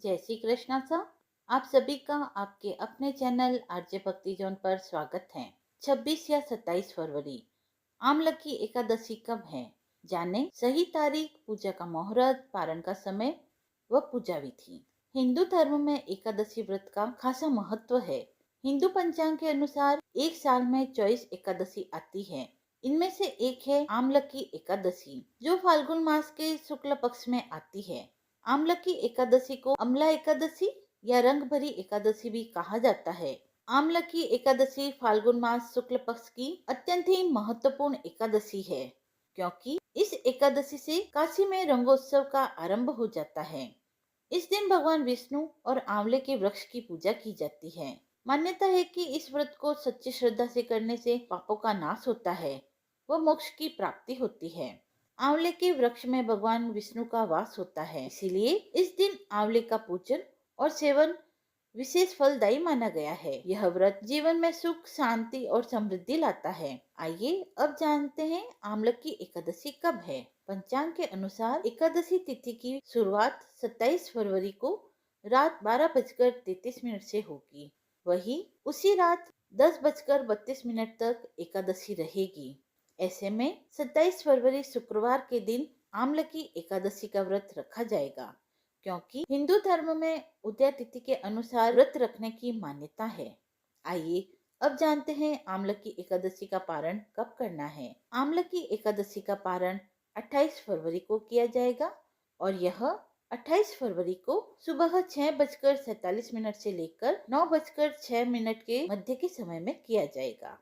जय श्री कृष्णा सर। आप सभी का आपके अपने चैनल आरजे भक्ति जोन पर स्वागत है। 26 या 27 फरवरी आमलकी एकादशी कब है, जाने सही तारीख, पूजा का मुहूर्त, पारण का समय व पूजा विधि। हिंदू धर्म में एकादशी व्रत का खासा महत्व है। हिंदू पंचांग के अनुसार एक साल में 24 एकादशी आती है। इनमें से एक है आमलकी एकादशी, जो फाल्गुन मास के शुक्ल पक्ष में आती है। आमलकी एकादशी को अमला एकादशी या रंग भरी एकादशी भी कहा जाता है। आमलकी एकादशी फाल्गुन मास शुक्ल पक्ष की अत्यंत ही महत्वपूर्ण एकादशी है, क्योंकि इस एकादशी से काशी में रंगोत्सव का आरंभ हो जाता है। इस दिन भगवान विष्णु और आंवले के वृक्ष की पूजा की जाती है। मान्यता है कि इस व्रत को सच्ची श्रद्धा से करने से पापों का नाश होता है व मोक्ष की प्राप्ति होती है। आंवले के वृक्ष में भगवान विष्णु का वास होता है, इसीलिए इस दिन आंवले का पूजन और सेवन विशेष फलदायी माना गया है। यह व्रत जीवन में सुख, शांति और समृद्धि लाता है। आइए अब जानते हैं आमलकी एकादशी कब है। पंचांग के अनुसार एकादशी तिथि की शुरुआत 27 फरवरी को रात 12:33 से होगी। वही उसी रात 10:32 तक एकादशी रहेगी। ऐसे में 27 फरवरी शुक्रवार के दिन आमलकी एकादशी का व्रत रखा जाएगा, क्योंकि हिंदू धर्म में उदय तिथि के अनुसार व्रत रखने की मान्यता है। आइए अब जानते हैं आमलकी एकादशी का पारण कब करना है। आमलकी एकादशी का पारण 28 फरवरी को किया जाएगा और यह 28 फरवरी को सुबह 6:47 से लेकर 9:06 के मध्य के समय में किया जाएगा।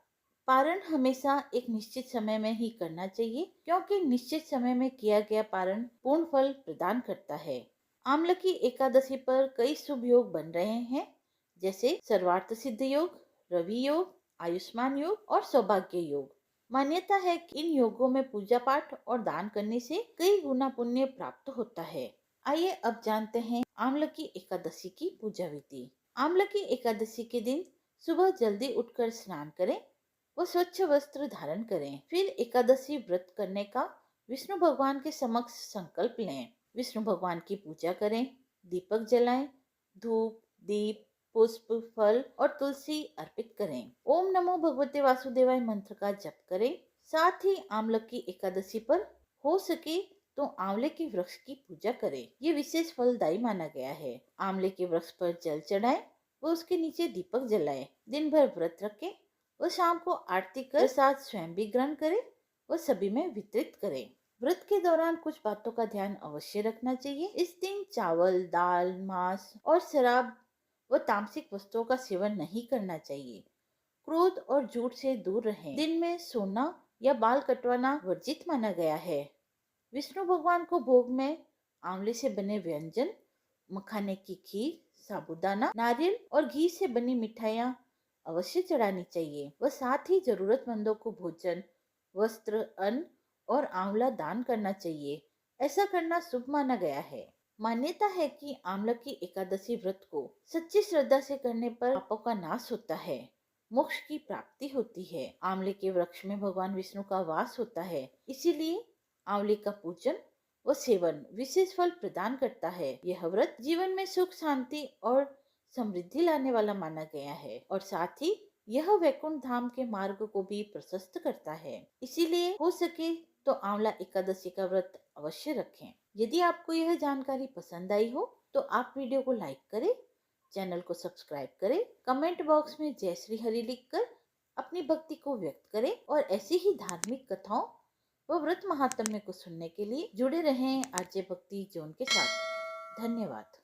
पारण हमेशा एक निश्चित समय में ही करना चाहिए, क्योंकि निश्चित समय में किया गया पारण पूर्ण फल प्रदान करता है। आमलकी एकादशी पर कई शुभ योग बन रहे हैं, जैसे सर्वार्थ सिद्ध योग, रवि योग, आयुष्मान योग और सौभाग्य योग। मान्यता है कि इन योगों में पूजा पाठ और दान करने से कई गुना पुण्य प्राप्त होता है। आइए अब जानते हैं आमलकी एकादशी की पूजा विधि। आमलकी एकादशी के दिन सुबह जल्दी उठकर स्नान करें वो स्वच्छ वस्त्र धारण करें। फिर एकादशी व्रत करने का विष्णु भगवान के समक्ष संकल्प लें। विष्णु भगवान की पूजा करें, दीपक जलाएं, धूप, दीप, पुष्प, फल और तुलसी अर्पित करें। ओम नमो भगवते वासुदेवाय मंत्र का जप करें। साथ ही आमलकी एकादशी पर हो सके तो आंवले के वृक्ष की पूजा करें। ये विशेष फलदायी माना गया है। आंवले के वृक्ष पर जल चढ़ाएं व उसके नीचे दीपक जलाएं। दिन भर व्रत रखें व शाम को आरती कर प्रसाद स्वयं भी ग्रहण करें व सभी में वितरित करें। व्रत के दौरान कुछ बातों का ध्यान अवश्य रखना चाहिए। इस दिन चावल, दाल, मांस और शराब व तामसिक वस्तुओं का सेवन नहीं करना चाहिए। क्रोध और झूठ से दूर रहें। दिन में सोना या बाल कटवाना वर्जित माना गया है। विष्णु भगवान को भोग में आंवले से बने व्यंजन, मखाने की खीर, साबूदाना, नारियल और घी से बनी मिठाइयाँ अवश्य चढ़ानी चाहिए व साथ ही जरूरतमंदों को भोजन, वस्त्र, अन्न और आंवला दान करना चाहिए। ऐसा करना शुभ माना गया है। मान्यता है कि आमलकी एकादशी व्रत को सच्ची श्रद्धा से करने पर पापों का नाश होता है, मोक्ष की प्राप्ति होती है। आंवले के वृक्ष में भगवान विष्णु का वास होता है, इसीलिए आंवले का पूजन व सेवन विशेष फल प्रदान करता है। यह व्रत जीवन में सुख, शांति और समृद्धि लाने वाला माना गया है और साथ ही यह वैकुंठ धाम के मार्ग को भी प्रशस्त करता है। इसीलिए हो सके तो आंवला एकादशी का व्रत अवश्य रखें। यदि आपको यह जानकारी पसंद आई हो तो आप वीडियो को लाइक करें, चैनल को सब्सक्राइब करें, कमेंट बॉक्स में जय श्री हरि लिखकर अपनी भक्ति को व्यक्त करें और ऐसी ही धार्मिक कथाओं व व्रत महात्म्य को सुनने के लिए जुड़े रहें आरजे भक्ति जोन के साथ। धन्यवाद।